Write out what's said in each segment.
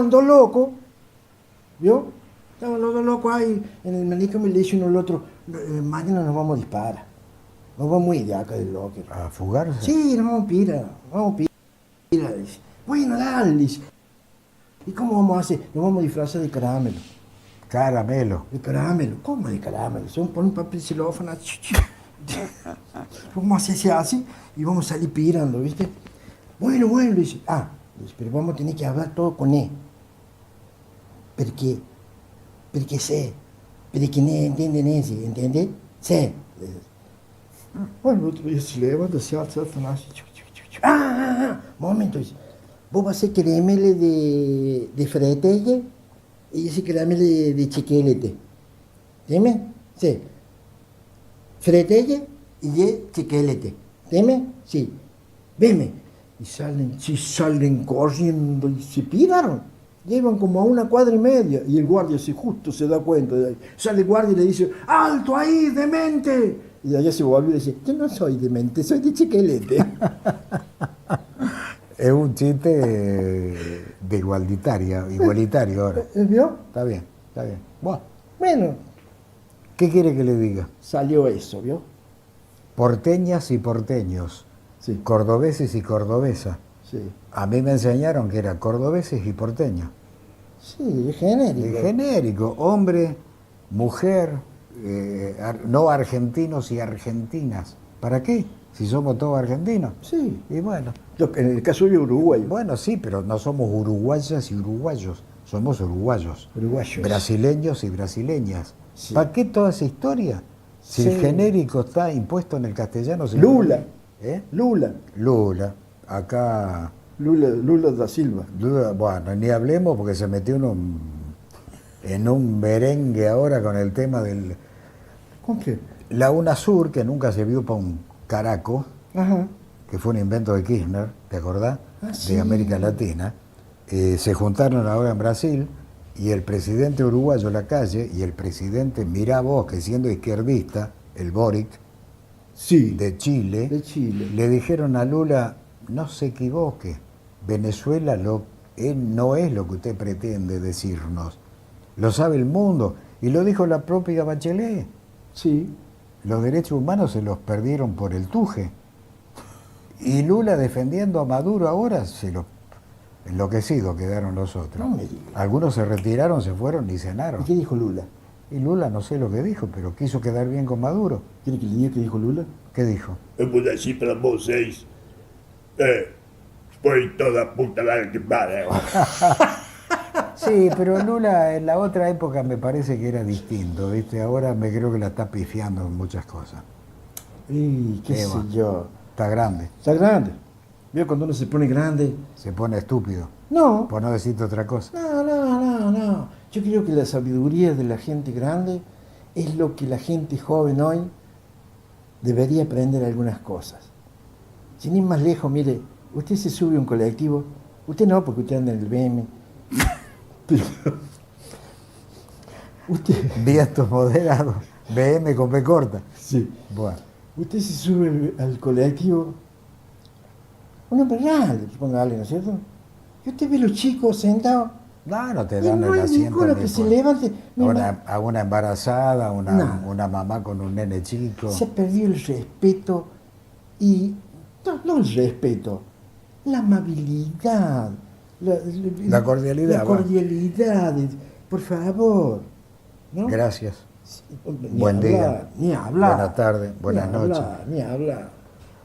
dos locos, ¿vio? Estaban los dos locos ahí en el manicomio y le dice uno al otro, mañana nos vamos a disparar. Nos vamos a ir de acá del locker. ¿A fugarse? Sí, nos vamos a pirar, vamos a pirar. Dice. Bueno, dale, dice. ¿Y cómo vamos a hacer? Nos vamos a disfrazar de caramelo. Caramelo. De caramelo. ¿Cómo de caramelo? Se pone un papel celófano. Vamos a hacer así y vamos a salir pirando, ¿viste? Bueno, dice. Dice, pero vamos a tener que hablar todo con él. Perché sé, perché ne entiende Nesi, ¿entiende? Sé. Bueno, el otro día se levanta, se alza, así. Momento, dice. Vos vas a hacer caramelo de fretelle y yo sé caramelo de chiquelete. ¿Dime? Sí. Fretelle y de chiquelete. ¿Dime? Sí. Veme. Y salen corriendo y se piraron. Llevan como a 1,5 cuadras y el guardia justo se da cuenta. Sale el guardia y le dice, ¡alto ahí, demente! Y de allá se volvió y dice, yo no soy demente, soy de chiquelete. Es un chiste de igualitario ahora. ¿Vio? Está bien, está bien. Bueno, ¿Qué quiere que le diga? salió eso, ¿vio? Porteñas y porteños, Sí, cordobeses y cordobesas. sí. A mí me enseñaron que era cordobeses y porteños. Sí, es genérico. Es genérico, hombre, mujer, no argentinos y argentinas. ¿Para qué? Si somos todos argentinos. Sí. Y bueno, En el caso de Uruguay. bueno, sí, pero no somos uruguayas y uruguayos, somos uruguayos. Uruguayos. Brasileños y brasileñas. Sí. ¿Para qué toda esa historia? Si Sí. el genérico está impuesto en el castellano... Lula. ¿Eh? Lula. Lula. Acá... Lula da Silva. Bueno, ni hablemos porque se metió uno en un merengue ahora con el tema del... ¿Con qué? La UNASUR, que nunca se vio para un caraco, Ajá. que fue un invento de Kirchner, ¿te acordás? Sí. De América Latina. Se juntaron ahora en Brasil y el presidente uruguayo Lacalle y el presidente, mirá vos, que siendo izquierdista, el Boric, Sí. de Chile, le dijeron a Lula, no se equivoque, Venezuela no es lo que usted pretende decirnos, lo sabe el mundo, y lo dijo la propia Bachelet. Sí. Los derechos humanos se los perdieron por el tuje. Y Lula defendiendo a Maduro ahora, enloquecidos quedaron los otros. No me digas. Algunos se retiraron, se fueron y cenaron. ¿Y qué dijo Lula? Y Lula no sé lo que dijo, pero quiso quedar bien con Maduro. ¿Quiere que le diga qué dijo Lula? ¿Qué dijo? Eu vou decir para vocês, foi toda puta la que pariu. Sí, pero Lula en la otra época me parece que era distinto, ¿viste? Ahora me creo que la está pifiando en muchas cosas. Y qué sé va. yo. Está grande, Está grande. ¿Vio cuando uno se pone grande? se pone estúpido, No. por no decirte otra cosa. No. Yo creo que la sabiduría de la gente grande es lo que la gente joven hoy debería aprender algunas cosas. Sin ir más lejos, mire, usted se sube a un colectivo, usted no, porque usted anda en el BM, pero usted, Vientos moderados, BM con B corta. sí, Bueno, usted se sube al colectivo, un hombre grande, póngale, ¿no es cierto? Y usted ve los chicos sentados, no te y dan no el hay asiento. ninguno ni que se por- levante. ni a una embarazada, Nada. una mamá con un nene chico. Se ha perdido el respeto y no el respeto, la amabilidad, La cordialidad, la va. cordialidad, por favor, ¿no? Gracias. Ni Buen hablar, día. ni hablar, Buenas tardes, buenas ni noches. hablar, ni hablar.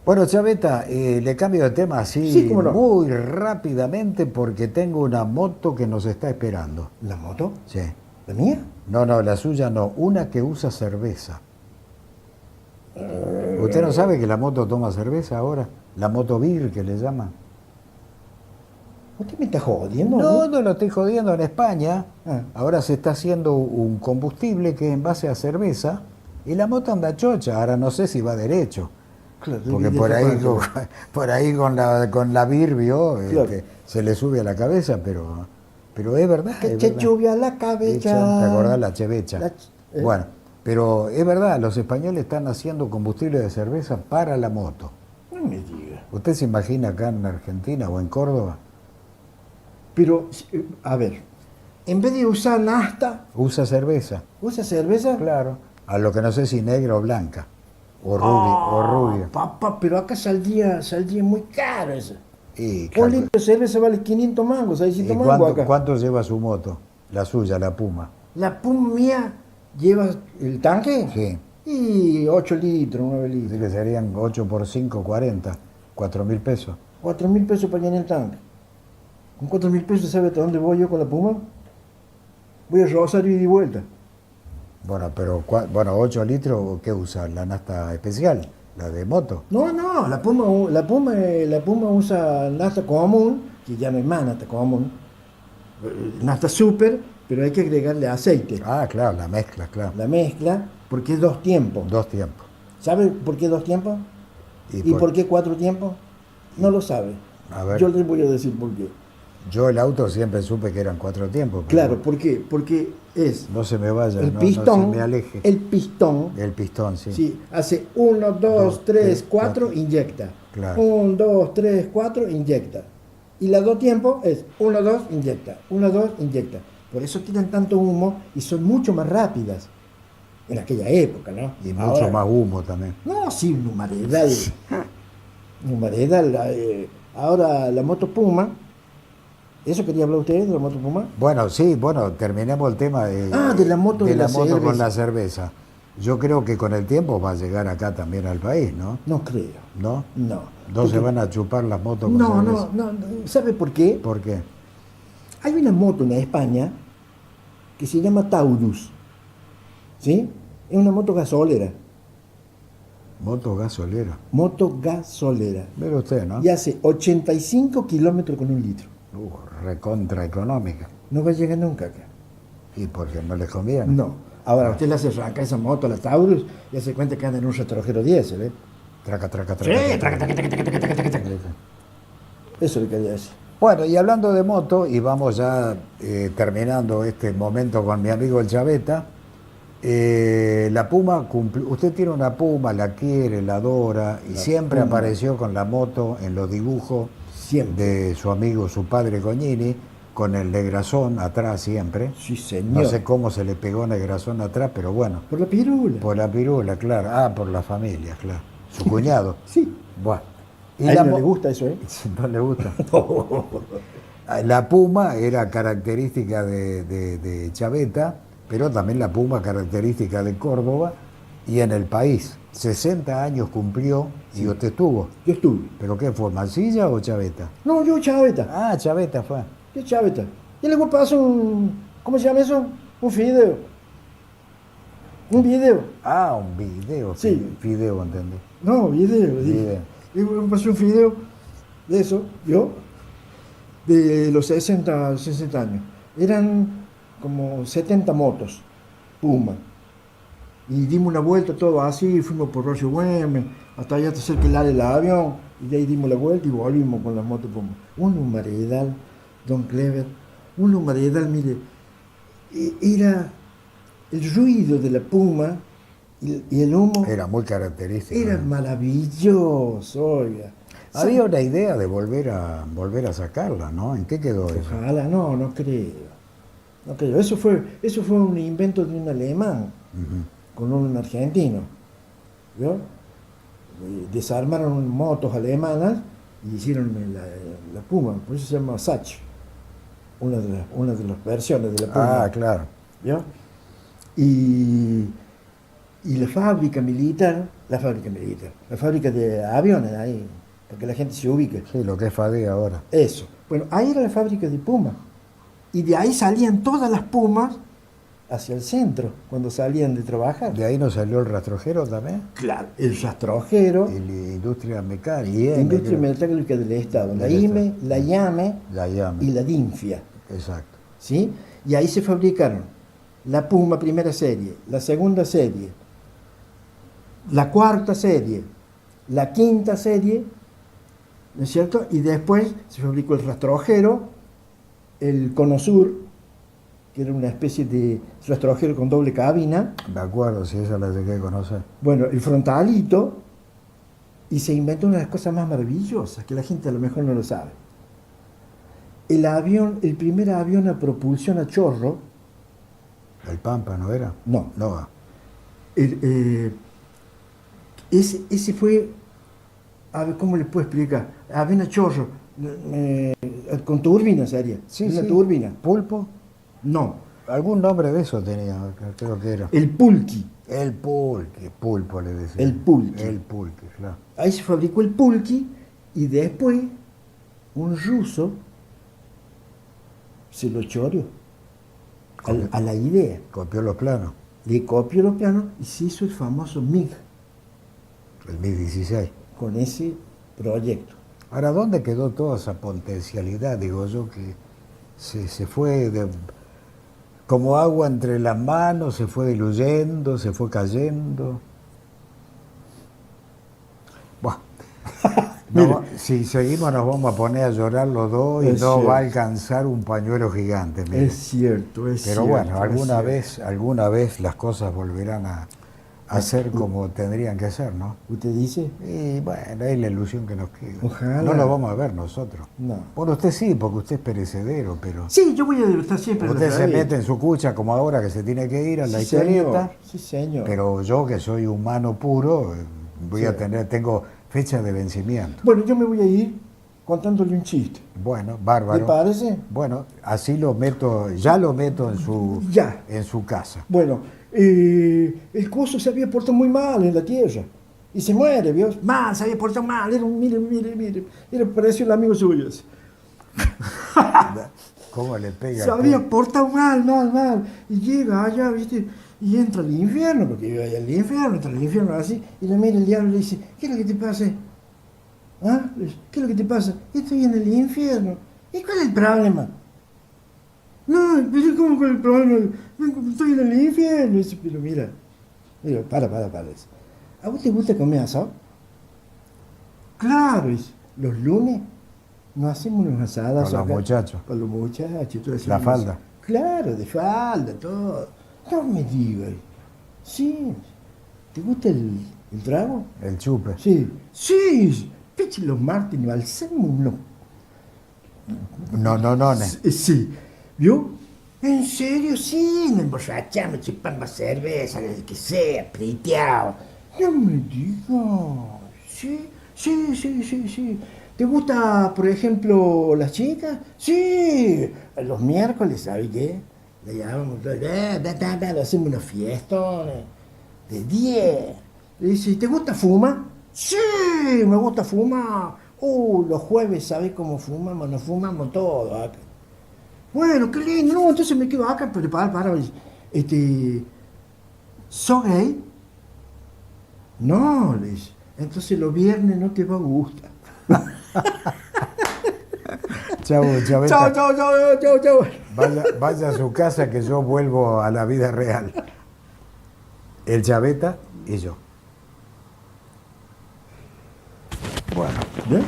Bueno, Chaveta, le cambio de tema así Sí, cómo no. muy rápidamente porque tengo una moto que nos está esperando. ¿La moto? Sí. ¿La mía? No, la suya no, una que usa cerveza. ¿Usted no sabe que la moto toma cerveza ahora? La moto beer que le llaman. ¿Usted me está jodiendo? No lo estoy jodiendo. En España Ah. ahora se está haciendo un combustible que es en base a cerveza y la moto anda chocha. Ahora no sé si va derecho. Claro, Porque de por ahí, esa por ahí con la beer, vio, Claro. se le sube a la cabeza, pero es verdad. Que es te verdad. lluvia la cabeza. ¿Te acordás la chevecha? La Bueno, pero es verdad, los españoles están haciendo combustible de cerveza para la moto. No me diga. ¿Usted se imagina acá en Argentina o en Córdoba? Pero, a ver, en vez de usar nafta, Usa cerveza, ¿usa cerveza? claro. A lo que no sé si negra o blanca. O rubia. Papá, pero acá saldría muy caro eso. Y, Un calcu- litro de cerveza vale 500 mangos, ¿Y 600 mangos acá. cuánto lleva su moto? La suya, la Puma. La Puma mía lleva el tanque Sí. y 8 litros, 9 Así litros. que serían 8 por 5, 40. 4.000 pesos. 4.000 pesos para llenar el tanque. Con 4.000 pesos, ¿sabe hasta dónde voy yo con la Puma? Voy a Rosario y de vuelta. Bueno, pero 8 litros, ¿qué usa? ¿La nafta especial? ¿La de moto? No, la Puma usa nafta común, que ya no es más nafta común. Nafta super, pero hay que agregarle aceite. Ah, claro, la mezcla, claro. La mezcla, porque es 2 tiempos. 2 tiempos. ¿Sabe por qué 2 tiempos? ¿Y por qué 4 tiempos? No lo sabe. A ver. Yo les voy a decir por qué. Yo el auto siempre supe que eran 4 tiempos. pero Claro, ¿por qué? Porque es no se me vaya, el no pistón, se me aleje. el pistón, El pistón, sí. sí, hace 1, 2, 3, 4, inyecta. Claro. 1, 2, 3, 4, inyecta. Y la 2 tiempos es 1, 2, inyecta. 1, 2, inyecta. Por eso tiran tanto humo y son mucho más rápidas. En aquella época, ¿no? Y mucho Ahora, más humo también. no, sí, un humaredal. Un humaredal. Ahora la moto Puma. ¿Eso quería hablar usted de la moto Puma? Bueno, sí, terminemos el tema De la moto de de la la moto con cerveza. la cerveza. Yo creo que con el tiempo va a llegar acá también al país, ¿no? No creo. ¿No? No. No se Porque- van a chupar las motos con No, cerveza. no. ¿Sabe por qué? ¿Por qué? Hay una moto en España que se llama Taurus. ¿Sí? Es una moto gasolera. Moto gasolera. Moto gasolera. Mire usted, ¿no? Y hace 85 kilómetros con 1 litro. Recontra económica. No va a llegar nunca acá. ¿Y porque no les conviene? No. Ahora, usted le hace arrancar esa moto a la Taurus y hace cuenta que anda en un retrojero diésel, ¿eh? Traca, traca, Sí, traca. Eso le quería decir. Bueno, y hablando de moto, y vamos ya terminando este momento con mi amigo el Chaveta, la Puma, usted tiene una Puma, la quiere, la adora, y La siempre Puma. apareció con la moto en los dibujos Siempre. de su amigo, su padre Cognini, con el negrazón atrás siempre. Sí, señor. No sé cómo se le pegó negrazón atrás, pero bueno, Por la pirula. por la pirula, claro. Ah, por la familia, claro. Su cuñado. Sí. Bueno. A él no mo- le gusta eso, ¿eh? No le gusta. La Puma era característica de Chaveta, pero también la Puma característica de Córdoba y en el país. 60 años cumplió y usted estuvo. Yo estuve. ¿Pero qué fue, Mansilla o Chaveta? No, yo Chaveta. Ah, Chaveta fue. Yo Chaveta. Y le voy a pasar ¿cómo se llama eso? Un video. Un video. Ah, un video. Sí. Video, entendí. No, video. Video. Y me pasó un video de eso, yo, de los 60 años. Eran como 70 motos, Puma. Y dimos una vuelta, todo así, fuimos por Roger Güemes, hasta allá cerca del área del avión, y de ahí dimos la vuelta y volvimos con las motos Puma. Un humaredal, Don Clever, un humaredal, mire, era el ruido de la Puma y el humo. Era muy característico. Era maravilloso, oiga. Había una idea de volver a sacarla, ¿no? ¿En qué quedó eso? Ojalá, no creo. No creo. Eso fue un invento de un alemán con un argentino. ¿Vio? Desarmaron motos alemanas y hicieron la Puma, por eso se llama Sach. Una de las versiones de la Puma. Ah, claro. ¿Vio? Y la fábrica militar, la fábrica de aviones ahí, para que la gente se ubique. Sí, lo que es FADE ahora. Eso. Bueno, ahí era la fábrica de Puma. Y de ahí salían todas las Pumas hacia el centro, cuando salían de trabajar. De ahí nos salió el rastrojero también. Claro, el rastrojero, Y la industria mecánica. la industria metálica del Estado, la Del IME, Estado. la IAME La llama. y la DINFIA. Exacto. ¿Sí? Y ahí se fabricaron la Puma primera serie, la segunda serie, la cuarta serie, la quinta serie, ¿no es cierto? Y después se fabricó el rastrojero, el Cono Sur, que era una especie de rastrojero con doble cabina, Me acuerdo, si esa la llegué a conocer. bueno, el frontalito, y se inventó una de las cosas más maravillosas, que la gente a lo mejor no lo sabe. el primer avión a propulsión a chorro, ¿El Pampa no era? no, No. ese fue, a ver, ¿cómo le puedo explicar? Avión a chorro, con turbina sería, una turbina. ¿Pulpo? No, Algún nombre de eso tenía, creo que era. el pulqui. El pulque, pulpo le decía. El pulque. El pulque, claro. Ahí se fabricó el pulqui y después un ruso se lo choreó a la idea. Copió los planos, Le copió los planos y se hizo el famoso MiG el MiG-16. con ese proyecto. Ahora, ¿dónde quedó toda esa potencialidad? Digo yo que se fue como agua entre las manos, se fue diluyendo, se fue cayendo. Buah. No, si seguimos nos vamos a poner a llorar los dos y Es no cierto. va a alcanzar un pañuelo gigante. Mire. Es cierto, es Pero cierto. bueno, es alguna vez las cosas volverán a ser como tendrían que ser, ¿no? cierto. ¿Usted dice? Y bueno, es la ilusión que nos queda. Ojalá. No lo vamos a ver nosotros. No. Bueno, usted sí, porque usted es perecedero, pero Sí, yo voy a estar siempre en usted la se radio. mete en su cucha como ahora que se tiene que ir a la Sí, historieta. señor. Sí, señor. Pero yo que soy humano puro, voy Sí. a tengo fecha de vencimiento. Bueno, yo me voy a ir contándole un chiste. Bueno, ¿Le bárbaro. parece? Bueno, así lo meto, ya lo meto Ya. en su casa. Bueno, el coso se había portado muy mal en la tierra. Y se muere, ¿vio? Mal, se había portado mal. Era un, mire. Pareció el amigo suyo ese. ¿Cómo le pega? Se había portado mal. Y llega allá, ¿viste? Y entra al infierno, porque iba allá al infierno, entra al infierno así. Y le mira el diablo y le dice, ¿qué es lo que te pasa? ¿Ah? Le dice, ¿qué es lo que te pasa? Estoy en el infierno. ¿Y cuál es el problema? No, pero ¿cómo con el problema? Estoy en el infierno. Dice, pero mira, para. Dice, ¿a vos te gusta comer asado? Claro, dice, los lunes nos hacemos unos asados. Con los acá. muchachos. Con los muchachos. Todo eso. La falda. Claro, de falda, todo. No me digas. Sí. ¿Te gusta el trago? El chupe. Sí. Peche los martes nos alzamos unos. No. Sí. ¿Vio? ¿En serio? Sí, nos emborrachamos, chupamos cerveza, el que sea, priteado. No me digas. Sí. ¿Te gusta, por ejemplo, las chicas? Sí. Los miércoles, ¿sabes qué? Le llamamos, le hacemos unos fiestones de 10. Le dice, ¿te gusta fumar? Sí, me gusta fumar. Los jueves, ¿sabes cómo fumamos? Nos fumamos todo acá. Bueno, qué lindo. No, entonces me quedo acá, pero para. ¿Sos gay? No, le dice. Entonces los viernes no te va a gustar. Chau, Chao. Vaya a su casa que yo vuelvo a la vida real. El Chaveta y yo. Bueno, ¿Bien?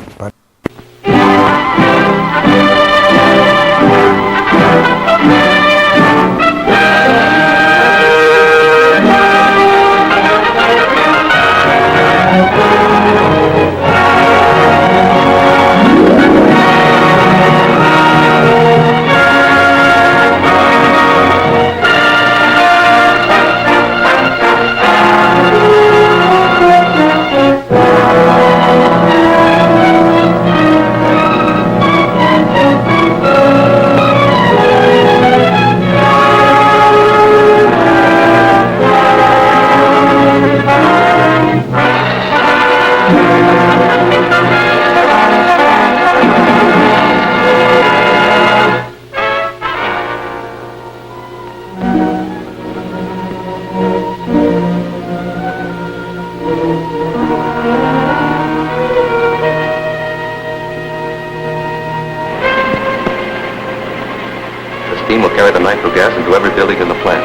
Steam will carry the nitro gas into every building in the plant.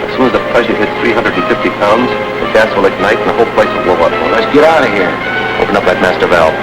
As soon as the pressure hits 350 pounds, the gas will ignite and the whole place will blow up. Well, let's get out of here. Open up that master valve.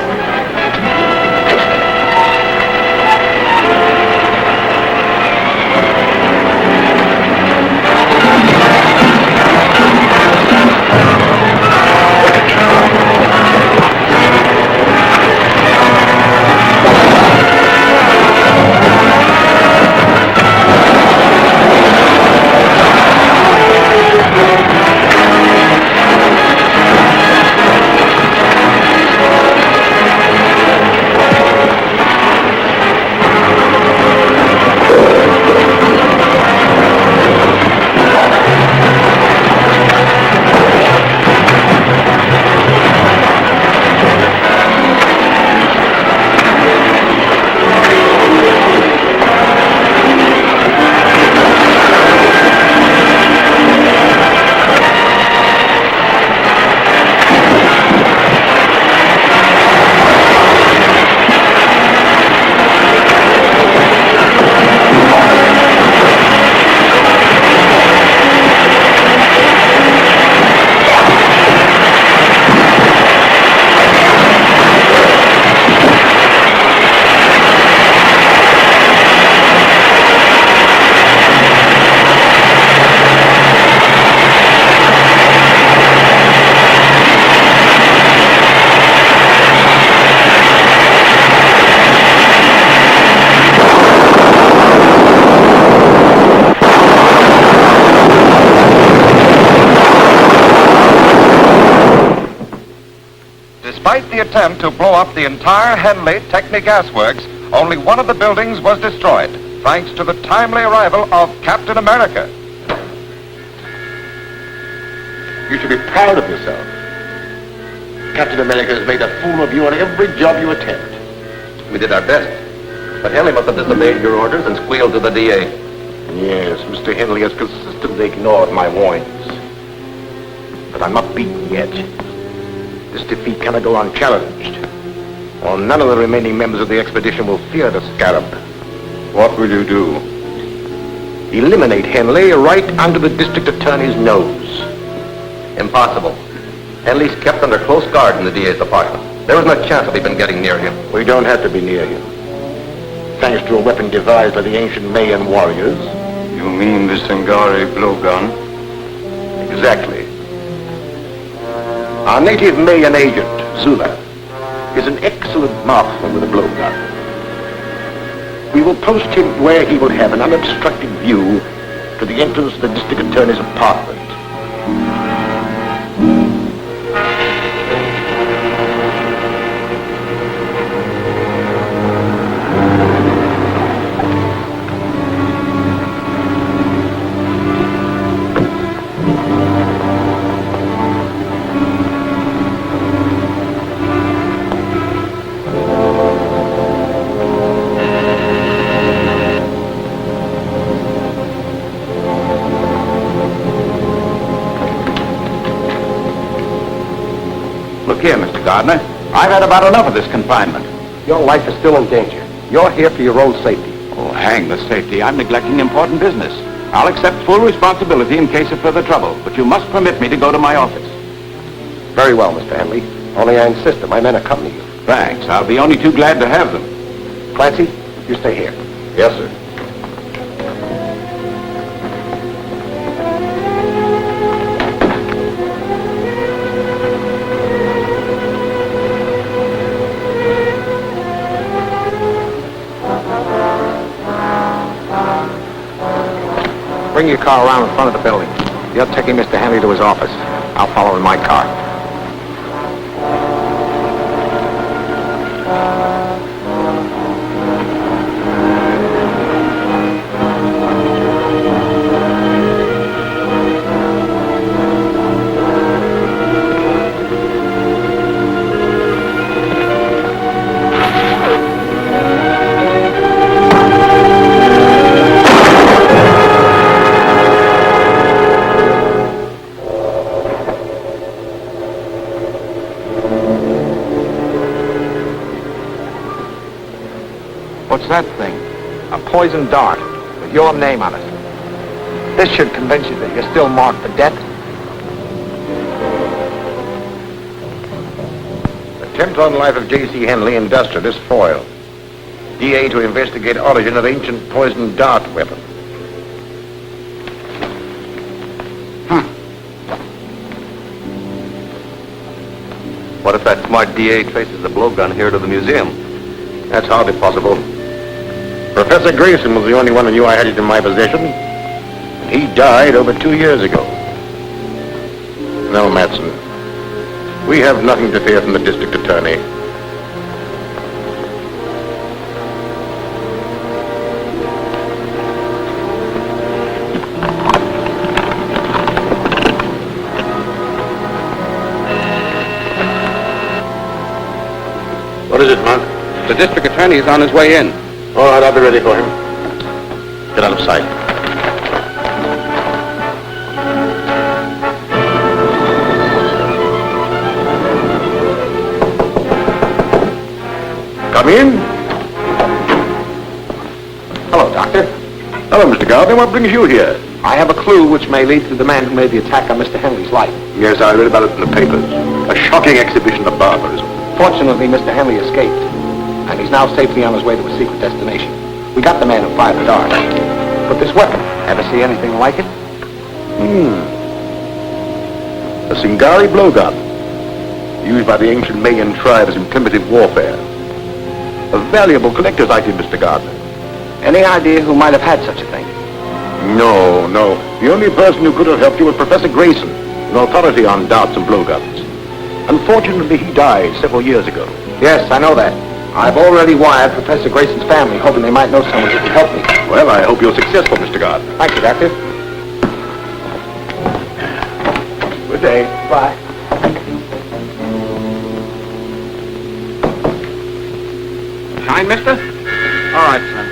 Despite the attempt to blow up the entire Henley Technic Gas Works, only one of the buildings was destroyed, thanks to the timely arrival of Captain America. You should be proud of yourself. Captain America has made a fool of you on every job you attempt. We did our best. But Henley must have disobeyed your orders and squealed to the DA. Yes, Mr. Henley has consistently ignored my warnings. But I'm not beaten yet. This defeat cannot go unchallenged, or none of the remaining members of the expedition will fear the Scarab. What will you do? Eliminate Henley right under the district attorney's nose. Impossible. Henley's kept under close guard in the DA's apartment. There was no chance of even getting near him. We don't have to be near him. Thanks to a weapon devised by the ancient Mayan warriors. You mean the Singari blowgun? Exactly. Our native Mayan agent, Zula, is an excellent marksman with a blowgun. We will post him where he will have an unobstructed view to the entrance of the district attorney's apartment. Look here, Mr. Gardner. I've had about enough of this confinement. Your life is still in danger. You're here for your own safety. Oh, hang the safety. I'm neglecting important business. I'll accept full responsibility in case of further trouble, but you must permit me to go to my office. Very well, Mr. Henley. Only I insist that my men accompany you. Thanks. I'll be only too glad to have them. Clancy, you stay here. Yes, sir. Bring your car around in front of the building. You're taking Mr. Henley to his office. I'll follow in my car. What's that thing? A poison dart with your name on it. This should convince you that you're still marked for death. Attempt on life of J.C. Henley, industrialist, foiled. DA to investigate origin of ancient poison dart weapon. What if that smart DA traces the blowgun here to the museum? That's hardly possible. Professor Grayson was the only one who knew I had it in my possession. He died over 2 years ago. No, Madsen. We have nothing to fear from the district attorney. What is it, man? The district attorney is on his way in. All right, I'll be ready for him. Get out of sight. Come in. Hello, Doctor. Hello, Mr. Gardner. What brings you here? I have a clue which may lead to the man who made the attack on Mr. Henley's life. Yes, I read about it in the papers. A shocking exhibition of barbarism. Fortunately, Mr. Henley escaped, and he's now safely on his way to a secret destination. We got the man who fired the dart. But this weapon, ever see anything like it? A Singari blowgun, used by the ancient Mayan tribes in primitive warfare. A valuable collector's item, Mr. Gardner. Any idea who might have had such a thing? No. The only person who could have helped you was Professor Grayson, an authority on darts and blowguns. Unfortunately, he died several years ago. Yes, I know that. I've already wired Professor Grayson's family, hoping they might know someone who can help me. Well, I hope you're successful, Mr. Gard. Thank you, Doctor. Good day. Bye. Sign, mister? All right, son.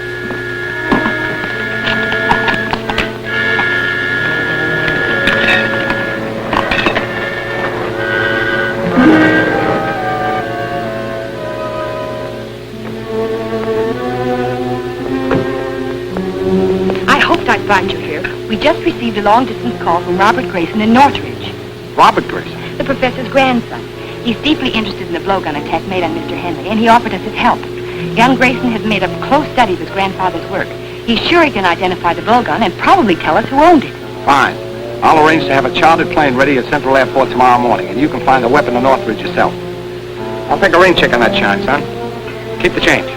I hoped I'd find you here. We just received a long-distance call from Robert Grayson in Northridge, Robert Grayson. the professor's grandson. He's deeply interested in the blowgun attack made on Mr. Henley, and he offered us his help. Young Grayson has made a close study of his grandfather's work. He's sure he can identify the blowgun and probably tell us who owned it. Fine. I'll arrange to have a chartered plane ready at Central Airport tomorrow morning, and you can find the weapon in Northridge yourself. I'll take a rain check on that shine, son. Keep the change.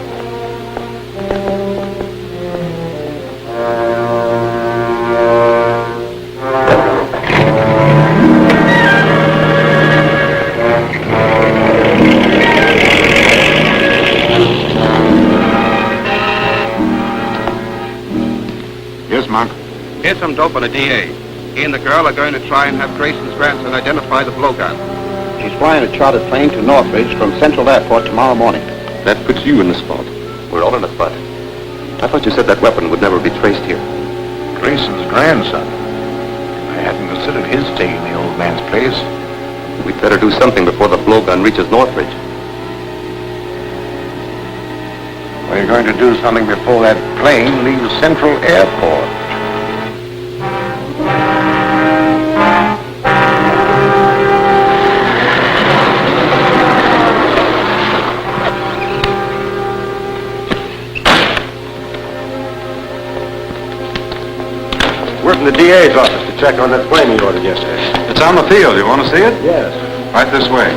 Yes, Monk. Here's some dope on a DA. He and the girl are going to try and have Grayson's grandson identify the blowgun. She's flying a chartered plane to Northridge from Central Airport tomorrow morning. That puts you in the spot. We're all in a spot. I thought you said that weapon would never be traced here. Grayson's grandson. I hadn't considered his taking the old man's place. We'd better do something before the blowgun reaches Northridge. We're going to do something before that plane leaves Central Airport. We're from the DA's office to check on that plane you ordered yesterday. It's on the field. You want to see it? Yes. Right this way.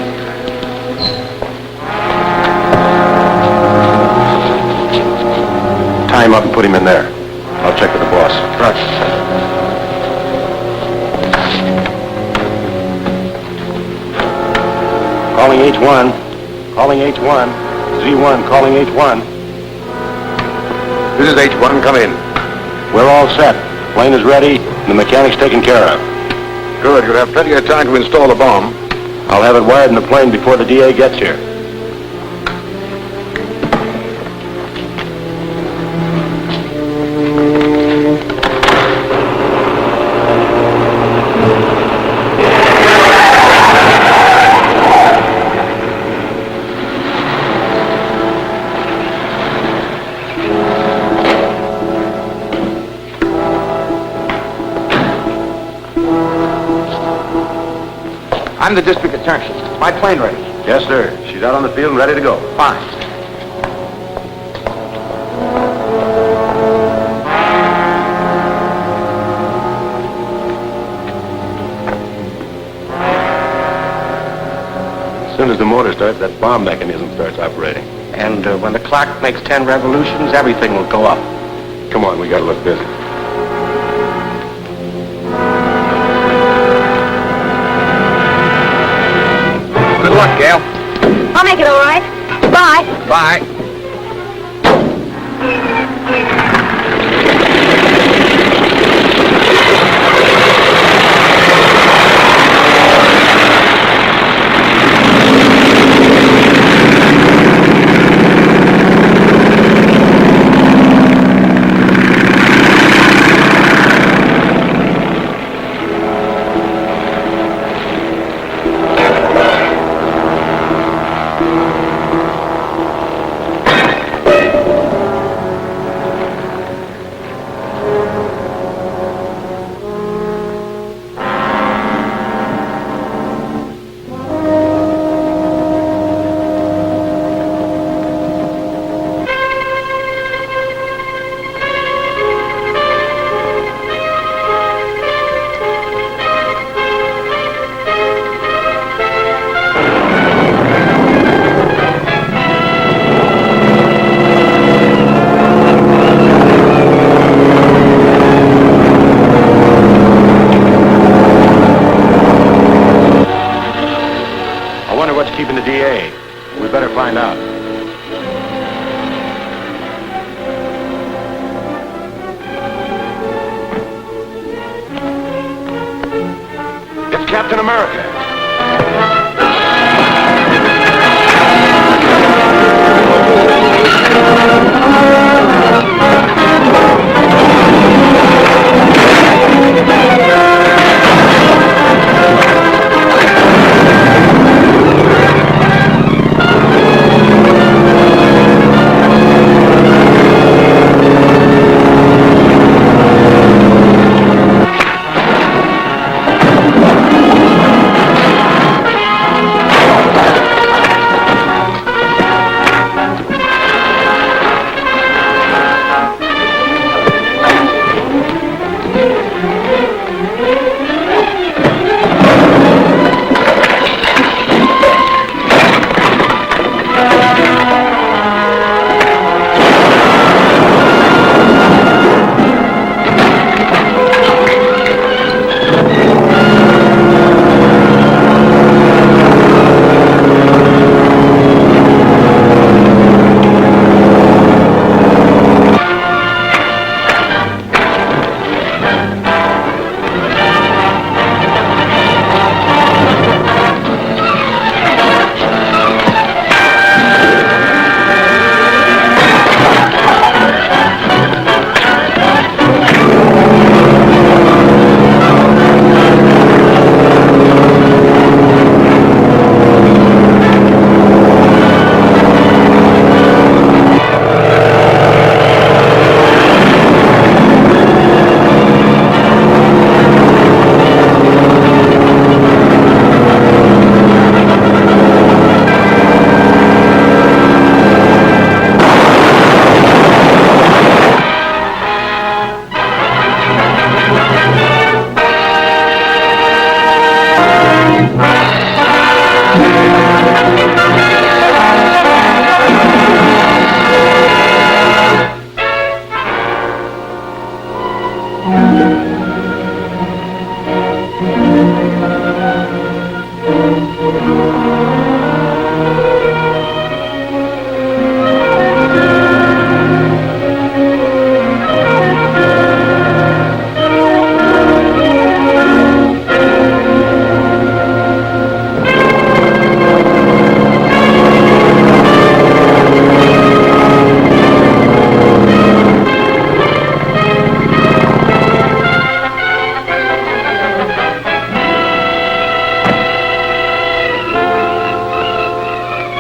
Tie him up and put him in there. I'll check with the boss. Right. Calling H1. Calling H1. Z1 calling H1. This is H1. Come in. We're all set. Plane is ready. And the mechanic's taken care of. Good. You'll have plenty of time to install the bomb. I'll have it wired in the plane before the DA gets here. I'm the district attorney. Is my plane ready? Yes, sir. She's out on the field and ready to go. Fine. As soon as the motor starts, that bomb mechanism starts operating. And when the clock makes 10 revolutions, everything will go up. Come on, we gotta look busy. Good luck, Gail. I'll make it all right. Bye. Bye. Captain America.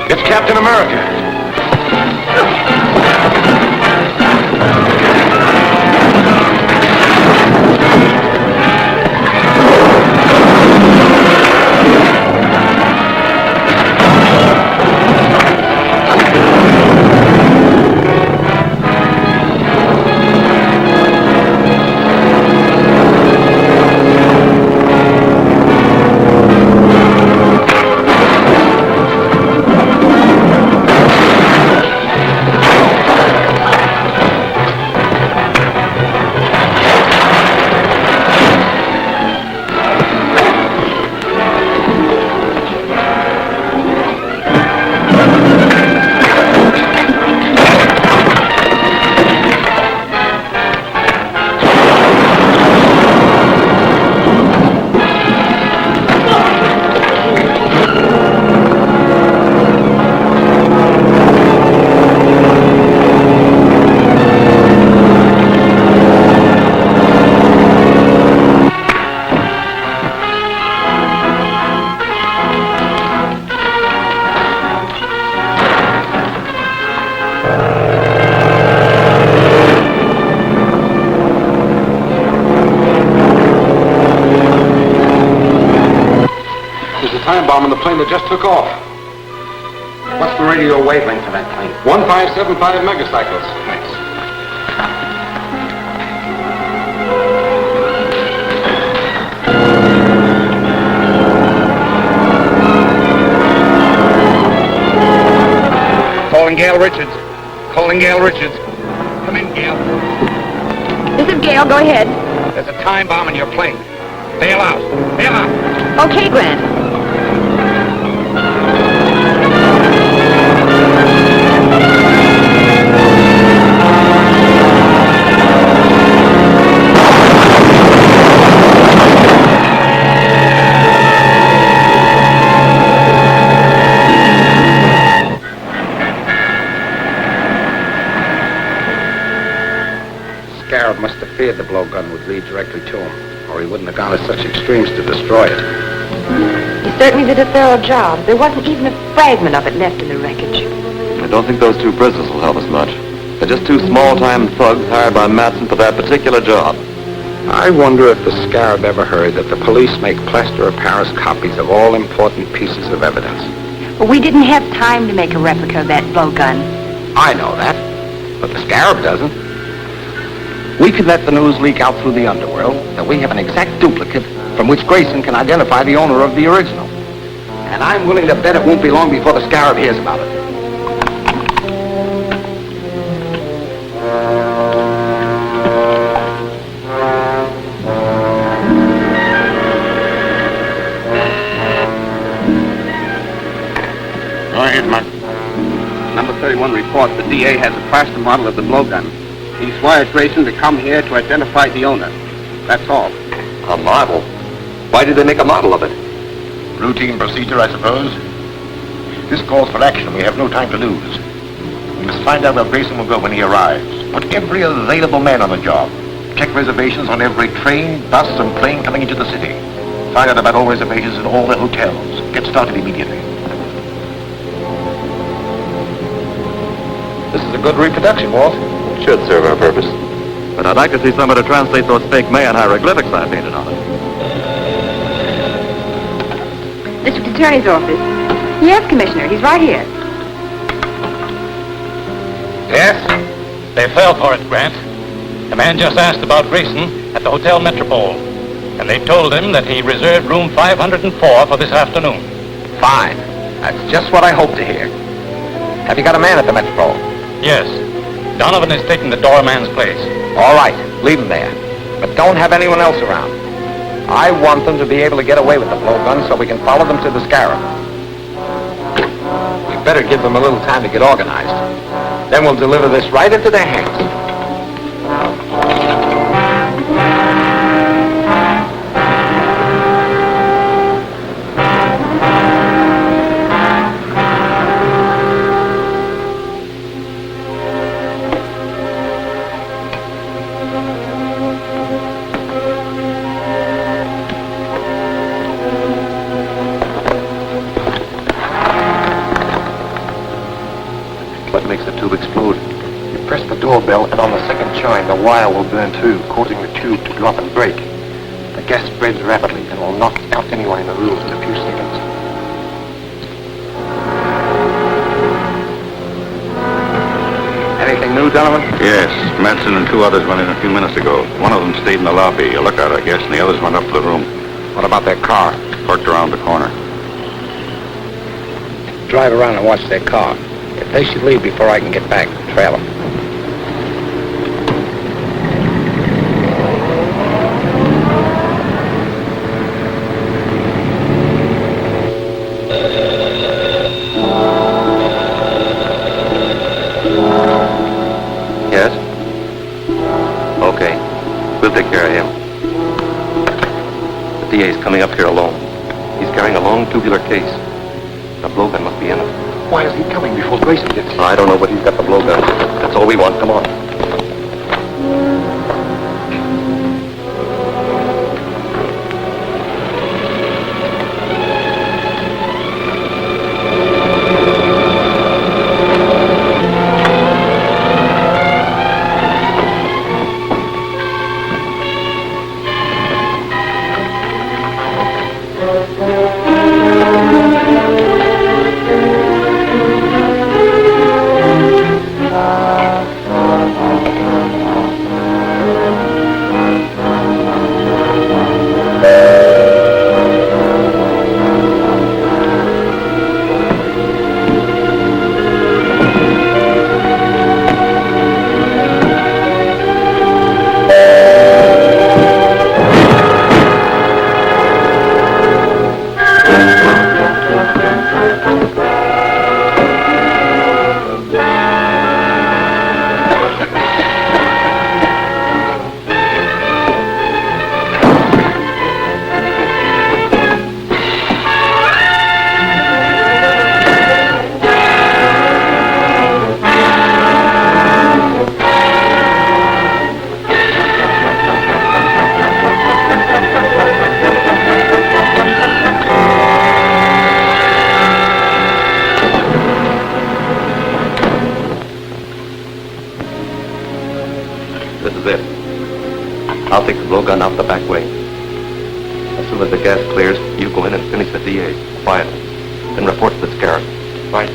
It's Captain America. Time bomb on the plane that just took off. What's the radio wavelength for that plane? 1575 megacycles. Thanks. Calling Gail Richards. Calling Gail Richards. Come in, Gail. This is Gail. Go ahead. There's a time bomb in your plane. Bail out. Bail out. Okay, Grant. feared the blowgun would lead directly to him, or he wouldn't have gone to such extremes to destroy it. He certainly did a thorough job. There wasn't even a fragment of it left in the wreckage. I don't think those 2 prisoners will help us much. They're just 2 small-time thugs hired by Matson for that particular job. I wonder if the Scarab ever heard that the police make plaster of Paris copies of all important pieces of evidence. But we didn't have time to make a replica of that blowgun. I know that, but the Scarab doesn't. We could let the news leak out through the underworld that we have an exact duplicate from which Grayson can identify the owner of the original. And I'm willing to bet it won't be long before the Scarab hears about it. Go ahead, Mark. Number 31 reports the DA has a plaster model of the blowgun. He's wired Grayson to come here to identify the owner. That's all. A model? Why did they make a model of it? Routine procedure, I suppose. This calls for action. We have no time to lose. We must find out where Grayson will go when he arrives. Put every available man on the job. Check reservations on every train, bus, and plane coming into the city. Find out about all reservations in all the hotels. Get started immediately. This is a good reproduction, Walt. It should serve our purpose. But I'd like to see somebody to translate those fake Mayan hieroglyphics I painted on it. District Attorney's office. Yes, Commissioner. He's right here. Yes? They fell for it, Grant. The man just asked about Grayson at the Hotel Metropole, and they told him that he reserved room 504 for this afternoon. Fine. That's just what I hoped to hear. Have you got a man at the Metropole? Yes. Donovan is taking the doorman's place. All right. Leave him there. But don't have anyone else around. I want them to be able to get away with the blowgun so we can follow them to the Scarab. We better give them a little time to get organized. Then we'll deliver this right into their hands. What makes the tube explode? You press the doorbell, and on the second chime, the wire will burn too, causing the tube to drop and break. The gas spreads rapidly and will knock out anyone in the room in a few seconds. Anything new, Donovan? Yes, Madsen and 2 others went in a few minutes ago. One of them stayed in the lobby, a lookout, I guess, and the others went up to the room. What about their car? Parked around the corner. Drive around and watch their car. If they should leave before I can get back, trail them. Yes? Okay. We'll take care of him. The DA's coming up here alone. He's carrying a long tubular case. The blowgun must be in it. Why is he coming before Grayson gets here? I don't know, but he's got the blowgun. That's all we want. Come on. I'll take the blowgun out the back way. As soon as the gas clears, you go in and finish the DA. Quiet. Then report to the Scarab. Right.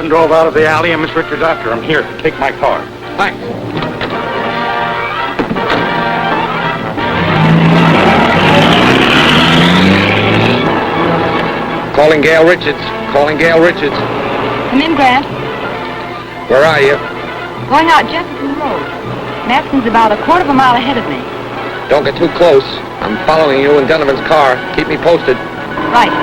Drove out of the alley and Miss Richards after him. Here, take my car. Thanks. Calling Gail Richards. Calling Gail Richards. Come in, Grant. Where are you? Going out Jefferson Road. Matson's about a quarter of a mile ahead of me. Don't get too close. I'm following you in Donovan's car. Keep me posted. Right.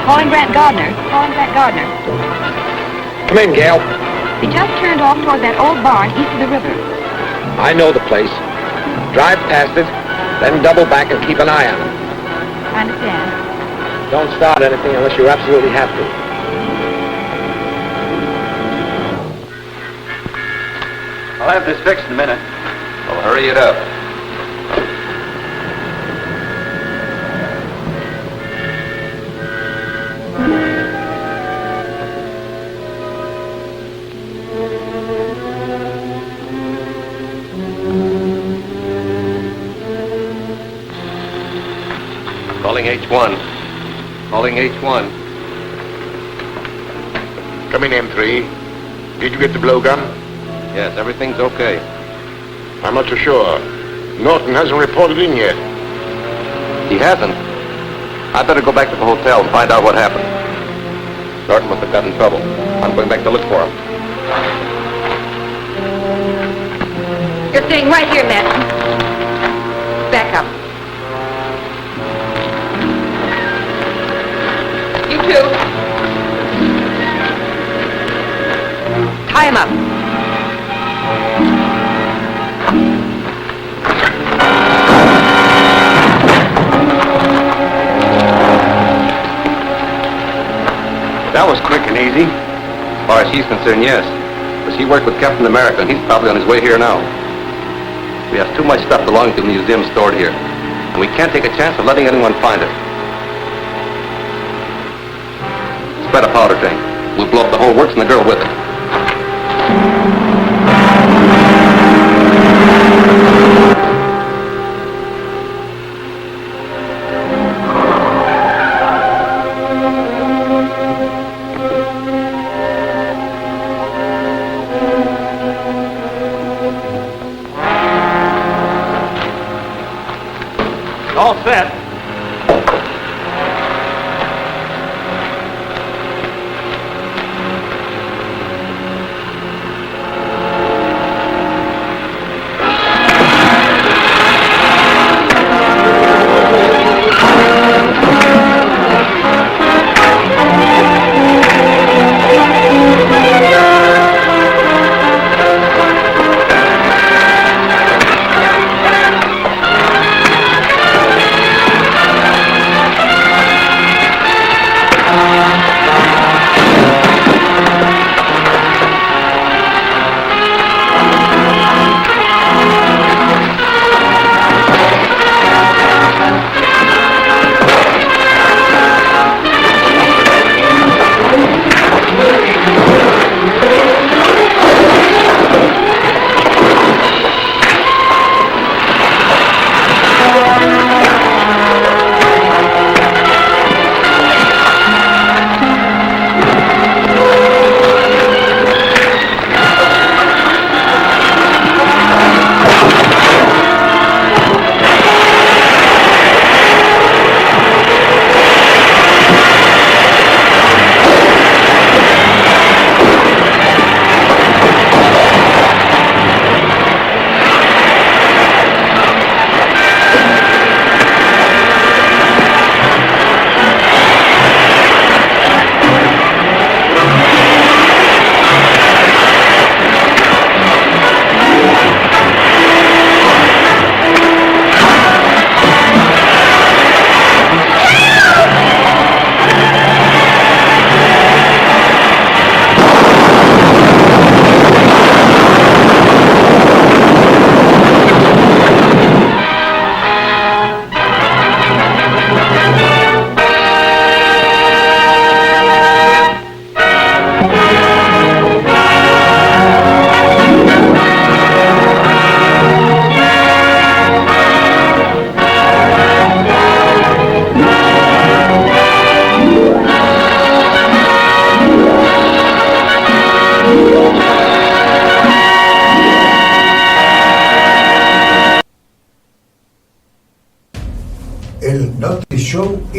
Calling Grant Gardner. Calling Grant Gardner. Come in, Gail. He just turned off toward that old barn east of the river. I know the place. Drive past it, then double back and keep an eye on it. I understand. Don't start anything unless you absolutely have to. I'll have this fixed in a minute. Well, hurry it up. Calling H1. Calling H1. Come in, M3. Did you get the blowgun? Yes, everything's okay. I'm not so sure. Norton hasn't reported in yet. He hasn't? I better go back to the hotel and find out what happened. Norton must have got in trouble. I'm going back to look for him. You're staying right here, Matson. Back up. You too. Tie him up. That was quick and easy. As far as she's concerned, yes. But she worked with Captain America, and he's probably on his way here now. We have too much stuff belonging to the museum stored here, and we can't take a chance of letting anyone find it. Spread a powder tank. We'll blow up the whole works and the girl with it. All set.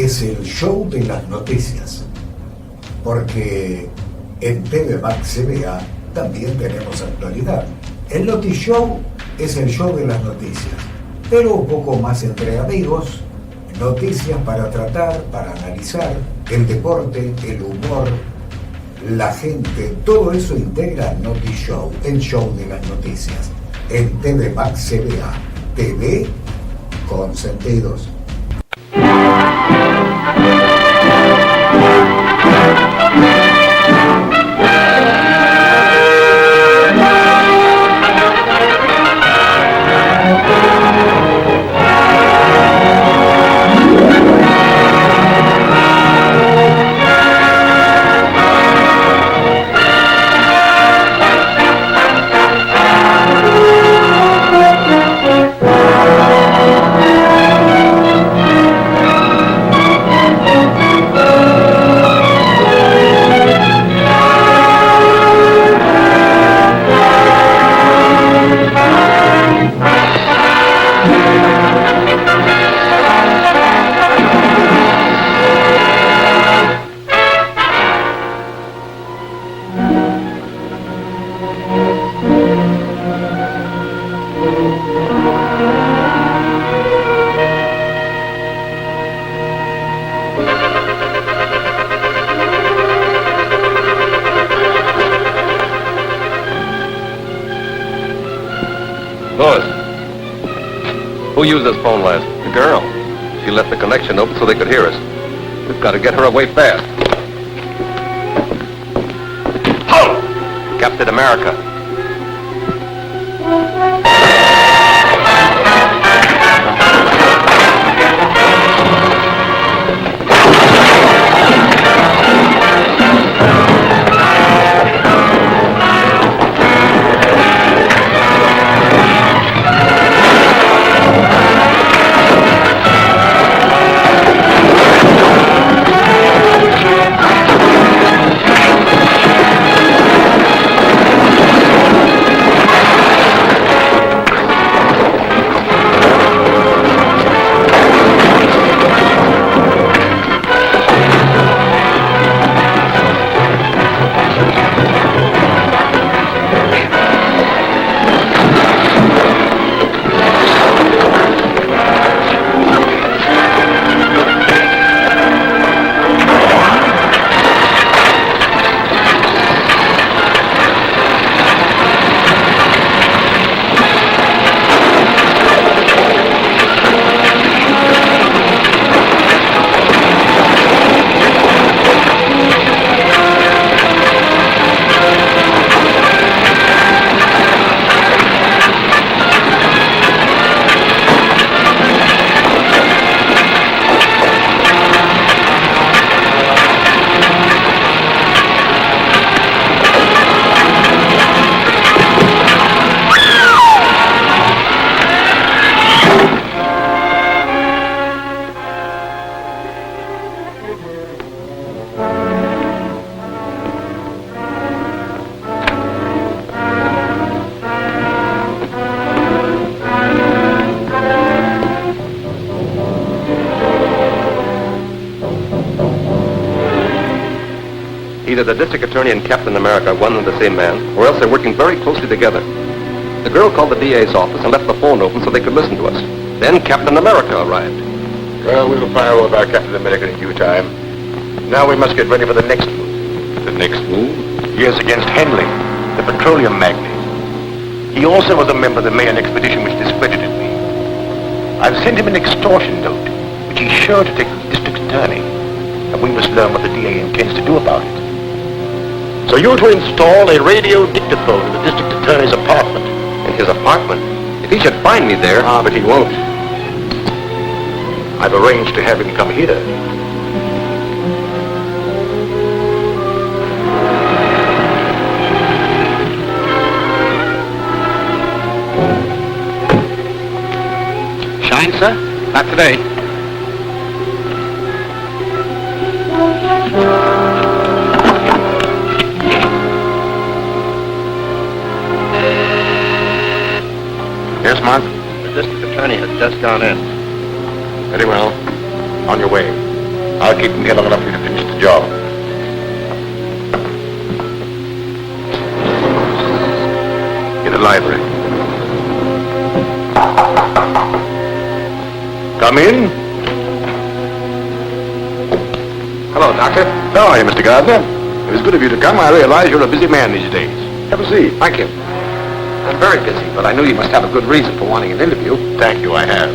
es el show de las noticias, porque en TV Max CBA también tenemos actualidad. El Noti Show es el show de las noticias, pero un poco más entre amigos, noticias para tratar, para analizar, el deporte, el humor, la gente, todo eso integra Noti Show, el show de las noticias, en TV Max CBA, TV con sentidos. Who used this phone last? The girl. She left the connection open so they could hear us. We've got to get her away fast. Halt! Captain America. Either the district attorney and Captain America are one and the same man, or else they're working very closely together. The girl called the DA's office and left the phone open so they could listen to us. Then Captain America arrived. Well, we'll fire over our Captain America in due time. Now we must get ready for the next move. The next move? Yes, against Henley, the petroleum magnate. He also was a member of the Mayan expedition which discredited me. I've sent him an extortion note, which he's sure to take to the district attorney. And we must learn what the DA intends to do about it. So you're to install a radio dictaphone in the district attorney's apartment. In his apartment? If he should find me there... Ah, but he won't. I've arranged to have him come here. Shine, sir? Not today. Yes, Mark? The district attorney has just gone in. Very well. On your way. I'll keep him here long enough for you to finish the job. In the library. Come in. Hello, Doctor. How are you, Mr. Gardner? It was good of you to come. I realize you're a busy man these days. Have a seat. Thank you. I'm very busy, but I knew you must have a good reason for wanting an interview. Thank you, I have.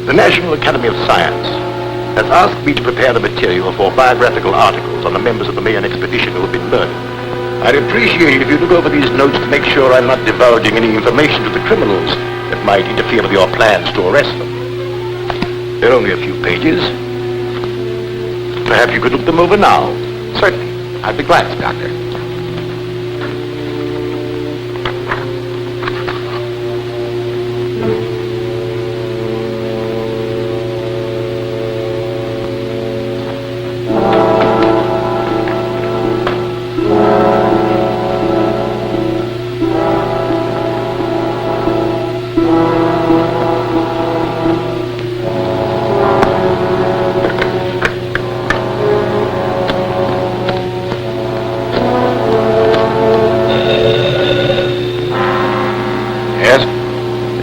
The National Academy of Science has asked me to prepare the material for biographical articles on the members of the Mayan expedition who have been murdered. I'd appreciate it if you look over these notes to make sure I'm not divulging any information to the criminals that might interfere with your plans to arrest them. They're only a few pages. Perhaps you could look them over now. Certainly. I'd be glad to, Doctor.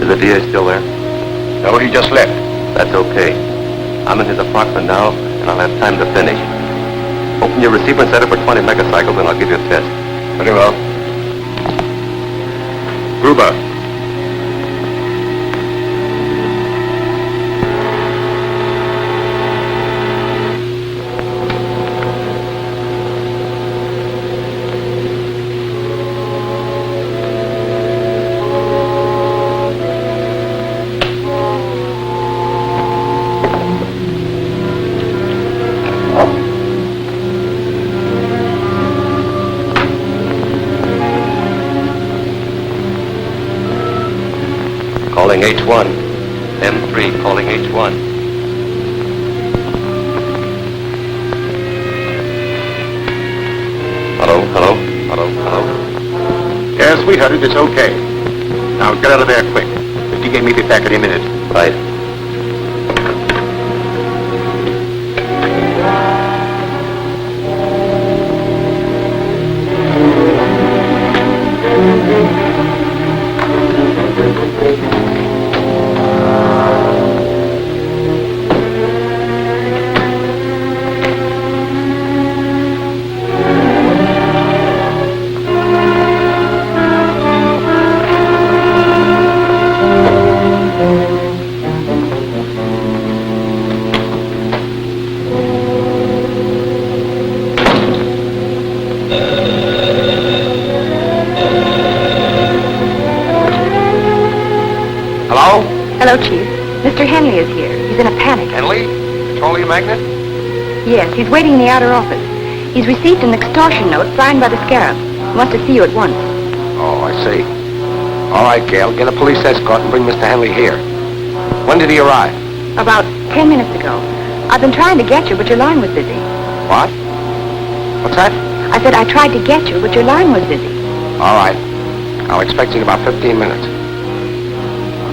Is the DA still there? No, he just left. That's okay. I'm in his apartment now, and I'll have time to finish. Open your receiver and set it for 20 megacycles, and I'll give you a test. Very well. Gruber. Calling H1. M3 calling H1. Hello, hello, hello, hello. Yes, we heard it. It's okay. Now get out of there quick. The DA may be back any minute. Right. Hello, Chief. Mr. Henley is here. He's in a panic. Henley? Petroleum magnate? Yes, he's waiting in the outer office. He's received an extortion note signed by the Scarab. He wants to see you at once. Oh, I see. All right, Gail, get a police escort and bring Mr. Henley here. When did he arrive? About 10 minutes ago. I've been trying to get you, but your line was busy. What? What's that? I said I tried to get you, but your line was busy. All right. I'll expect you in about 15 minutes.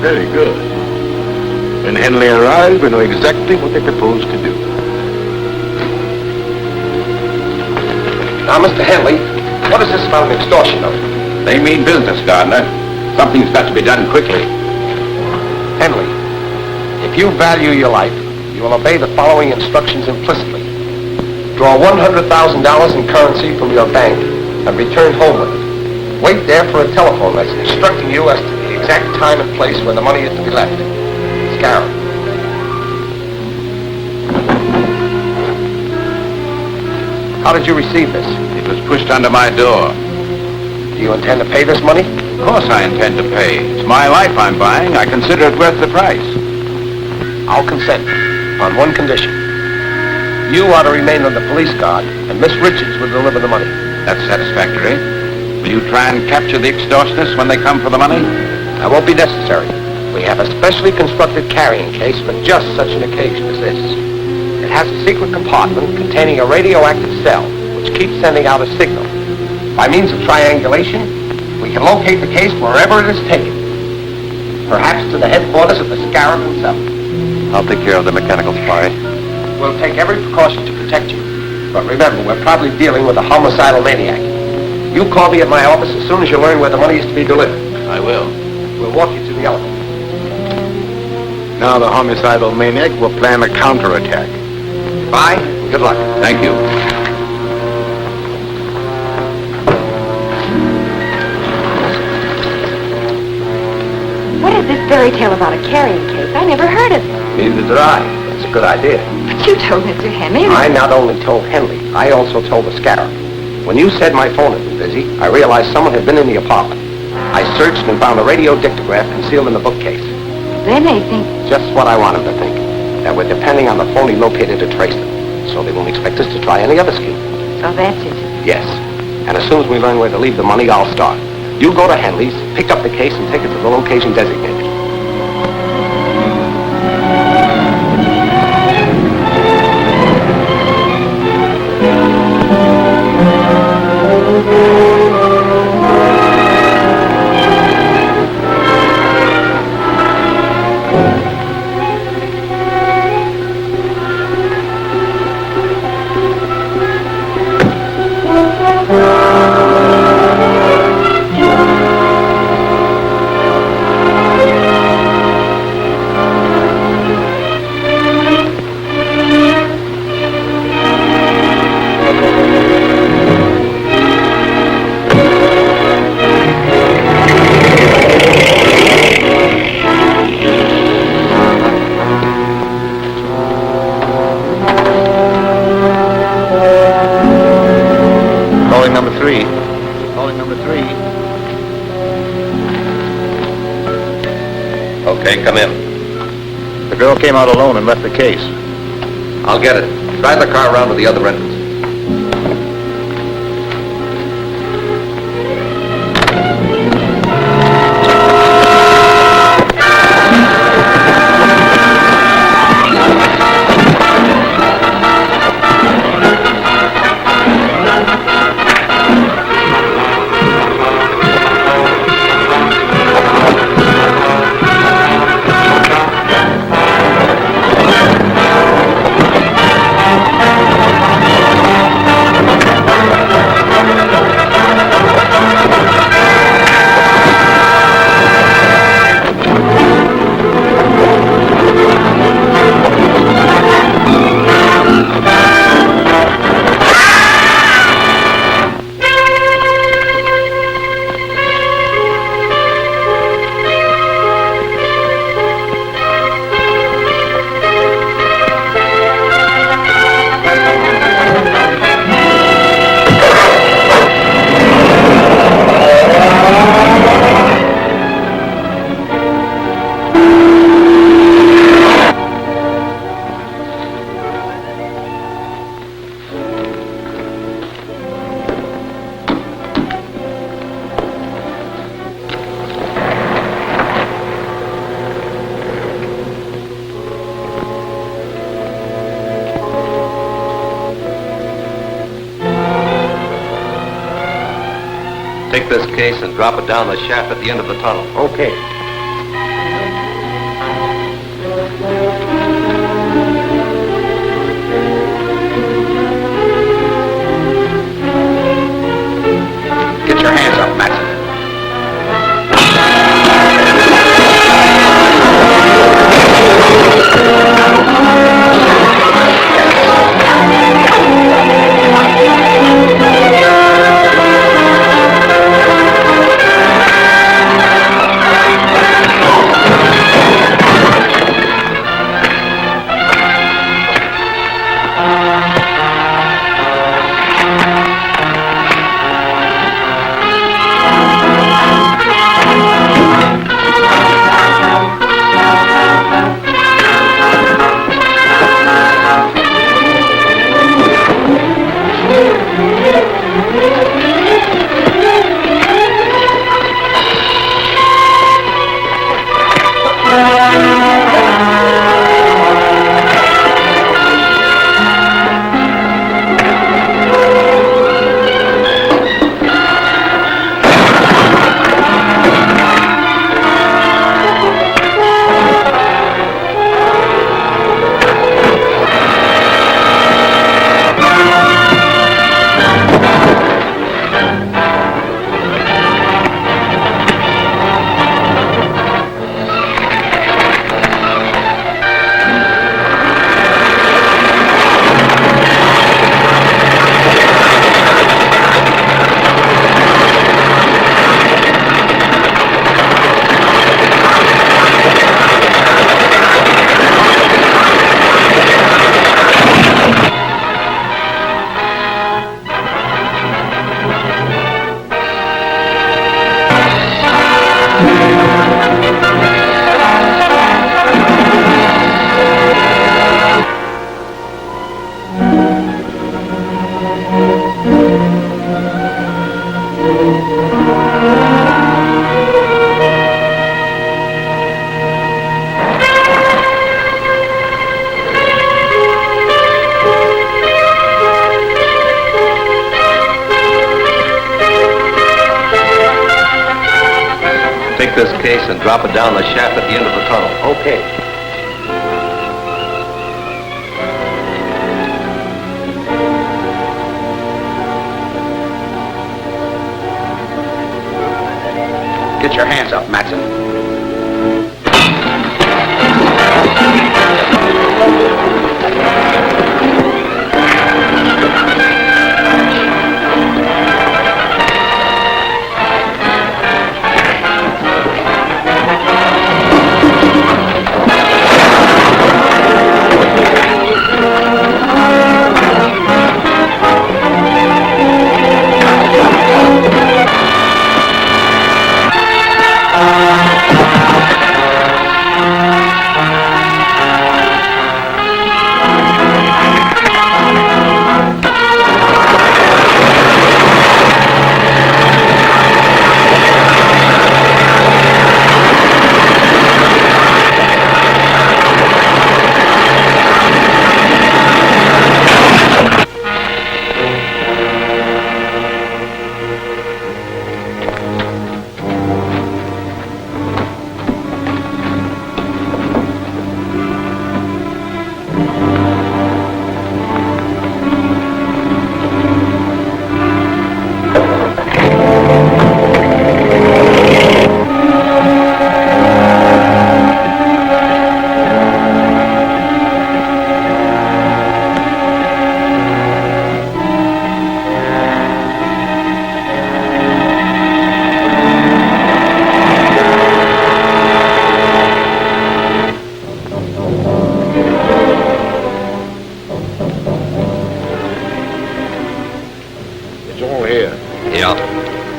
Very good. When Henley arrives, we know exactly what they propose to do. Now, Mr. Henley, what is this about an extortion note? They mean business, Gardner. Something's got to be done quickly. Henley, if you value your life, you will obey the following instructions implicitly. Draw $100,000 in currency from your bank and return home with it. Wait there for a telephone message instructing you as to the exact time and place where the money is to be left. Scarab. How did you receive this? It was pushed under my door. Do you intend to pay this money? Of course I intend to pay. It's my life I'm buying. I consider it worth the price. I'll consent on one condition. You are to remain on the police guard, and Miss Richards will deliver the money. That's satisfactory. Will you try and capture the extortionists when they come for the money? That won't be necessary. We have a specially constructed carrying case for just such an occasion as this. It has a secret compartment containing a radioactive cell, which keeps sending out a signal. By means of triangulation, we can locate the case wherever it is taken. Perhaps to the headquarters of the Scarab himself. I'll take care of the mechanical spy. We'll take every precaution to protect you. But remember, we're probably dealing with a homicidal maniac. You call me at my office as soon as you learn where the money is to be delivered. I will. We'll walk you to the elephant. Now the homicidal maniac will plan a counterattack. Bye. Good luck. Thank you. What is this fairy tale about a carrying case? I never heard of it. Neither did I. It's a good idea. But you told Mr. Henley. I not only told Henley, I also told the scarab. When you said my phone had been busy, I realized someone had been in the apartment. I searched and found a radio dictograph concealed in the bookcase. They may think... Just what I want them to think. That we're depending on the phone he located to trace them. So they won't expect us to try any other scheme. So that's it. Yes. And as soon as we learn where to leave the money, I'll start. You go to Henley's, pick up the case, and take it to the location designated. Okay, come in. The girl came out alone and left the case. I'll get it. Drive the car around to the other entrance. Take this case and drop it down the shaft at the end of the tunnel. Okay. Get your hands up, Matson. take this case and drop it down the shaft at the end of the tunnel. Okay. Get your hands up, Matson.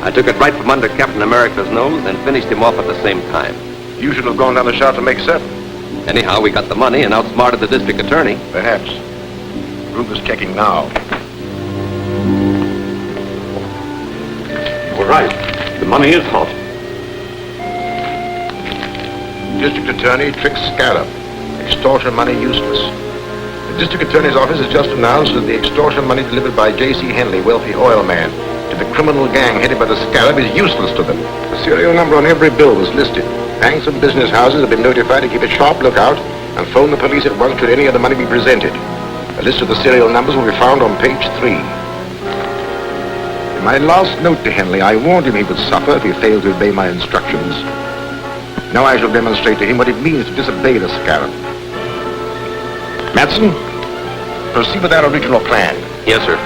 I took it right from under Captain America's nose and finished him off at the same time. You should have gone down the shaft to make 7. Anyhow, we got the money and outsmarted the district attorney. Perhaps. Ruger's checking now. You were right. The money is hot. District Attorney tricks Scarab. Extortion money useless. The District Attorney's office has just announced that the extortion money delivered by J.C. Henley, wealthy oil man, to the criminal gang headed by the Scarab is useless to them. The serial number on every bill was listed. Banks and business houses have been notified to keep a sharp lookout and phone the police at once should any of the money be presented. A list of the serial numbers will be found on page 3. In my last note to Henley, I warned him he would suffer if he failed to obey my instructions. Now I shall demonstrate to him what it means to disobey the Scarab. Matson, proceed with our original plan. Yes, sir.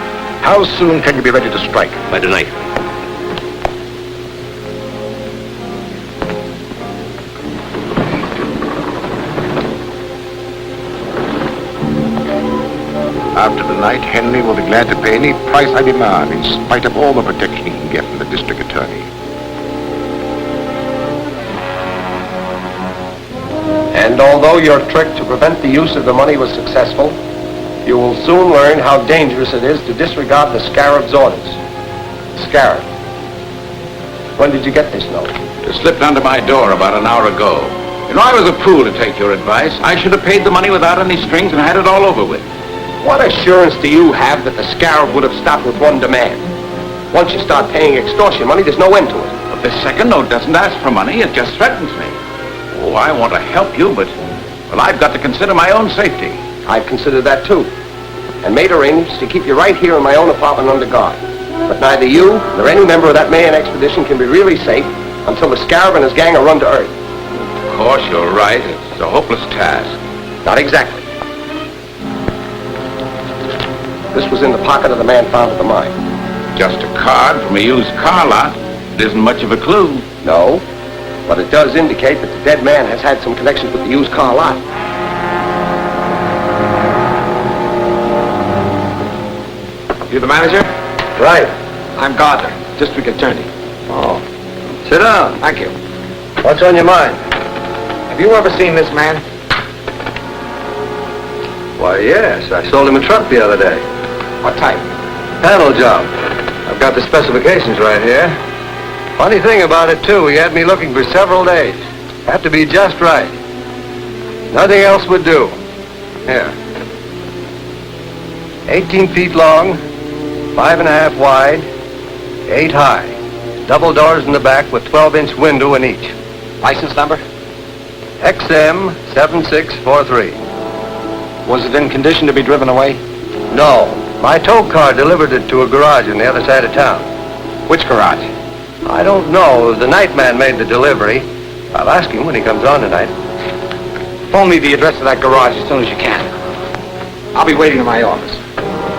How soon can you be ready to strike? By tonight. After tonight, Henry will be glad to pay any price I demand, in spite of all the protection he can get from the district attorney. And although your trick to prevent the use of the money was successful, you will soon learn how dangerous it is to disregard the Scarab's orders. Scarab, when did you get this note? It slipped under my door about an hour ago. You know, I was a fool to take your advice. I should have paid the money without any strings and had it all over with. What assurance do you have that the Scarab would have stopped with one demand? Once you start paying extortion money, there's no end to it. But this second note doesn't ask for money, it just threatens me. Oh, I want to help you, but, well, I've got to consider my own safety. I've considered that too, and made arrangements to keep you right here in my own apartment under guard. But neither you nor any member of that Mayan expedition can be really safe until the Scarab and his gang are run to earth. Of course, you're right. It's a hopeless task. Not exactly. This was in the pocket of the man found at the mine. Just a card from a used car lot. It isn't much of a clue. No, but it does indicate that the dead man has had some connections with the used car lot. You the manager? Right. I'm Gardner, district attorney. Oh. Sit down. Thank you. What's on your mind? Have you ever seen this man? Why, yes. I sold him a truck the other day. What type? Panel job. I've got the specifications right here. Funny thing about it, too, he had me looking for several days. Had to be just right. Nothing else would do. Here. 18 feet long, 5.5 wide, 8 high. Double doors in the back with 12-inch window in each. License number? XM7643. Was it in condition to be driven away? No. My tow car delivered it to a garage on the other side of town. Which garage? I don't know. The night man made the delivery. I'll ask him when he comes on tonight. Phone me the address of that garage as soon as you can. I'll be waiting in my office.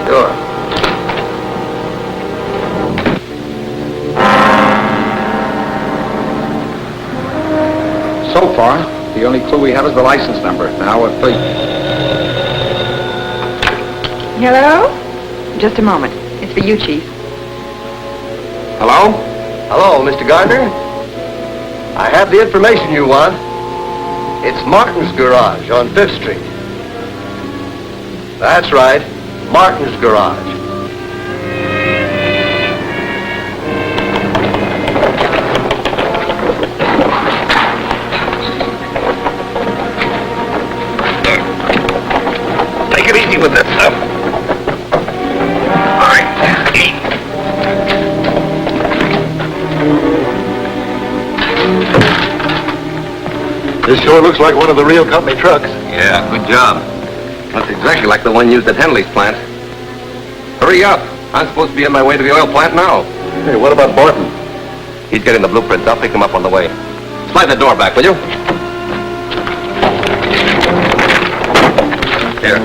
Sure. So far, the only clue we have is the license number. Now we're free. Hello? Just a moment. It's for you, Chief. Hello? Hello, Mr. Gardner. I have the information you want. It's Martin's garage on 5th Street. That's right, Martin's garage. Take it easy with this stuff. All right. This sure looks like one of the real company trucks. Yeah, good job. That's exactly like the one used at Henley's plant. Hurry up. I'm supposed to be on my way to the oil plant now. Hey, what about Barton? He's getting the blueprints. I'll pick him up on the way. Slide the door back, will you? Here.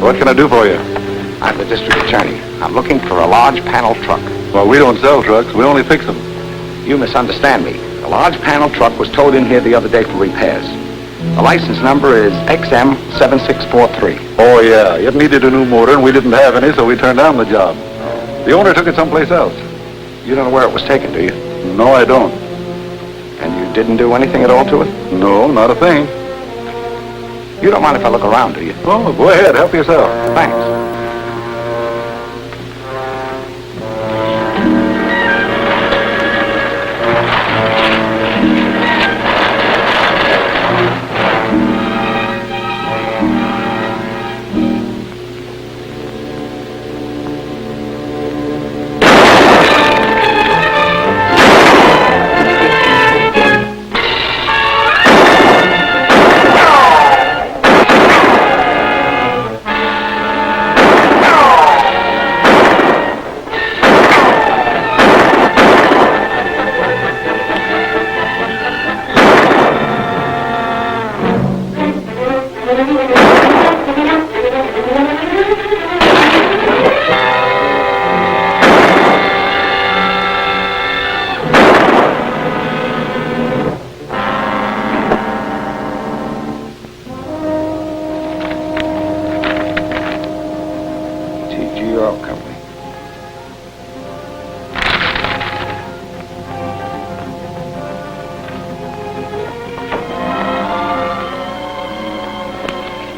What can I do for you? I'm the district attorney. I'm looking for a large panel truck. Well, we don't sell trucks. We only fix them. You misunderstand me. The large panel truck was towed in here the other day for repairs. The license number is XM7643. Oh, yeah. It needed a new motor, and we didn't have any, so we turned down the job. The owner took it someplace else. You don't know where it was taken, do you? No, I don't. And you didn't do anything at all to it? No, not a thing. You don't mind if I look around, do you? Oh, go ahead. Help yourself. Thanks.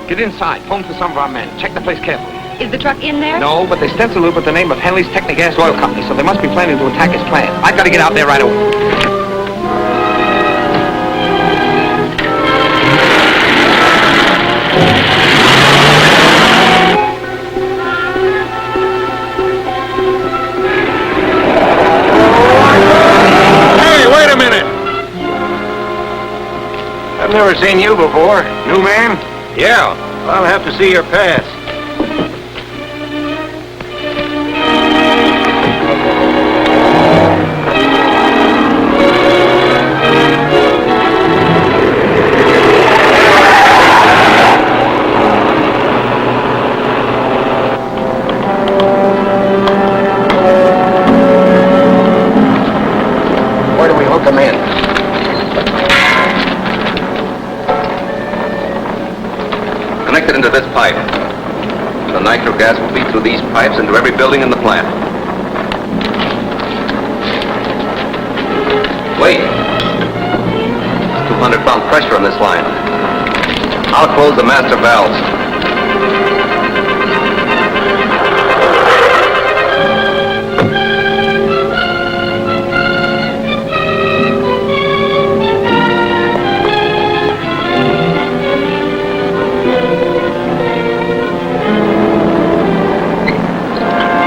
Get inside. Phone for some of our men. Check the place carefully. Is the truck in there? No, but they stenciled it with the name of Henley's Technigas Oil Company, so they must be planning to attack his plant. I've got to get out there right away. Hey, wait a minute! I've never seen you before. New man? Yeah. I'll have to see your pass. Where do we hook them in? Connected into this pipe. The nitro gas will feed through these pipes into every building in the plant. Wait. There's 200-pound pressure on this line. I'll close the master valves.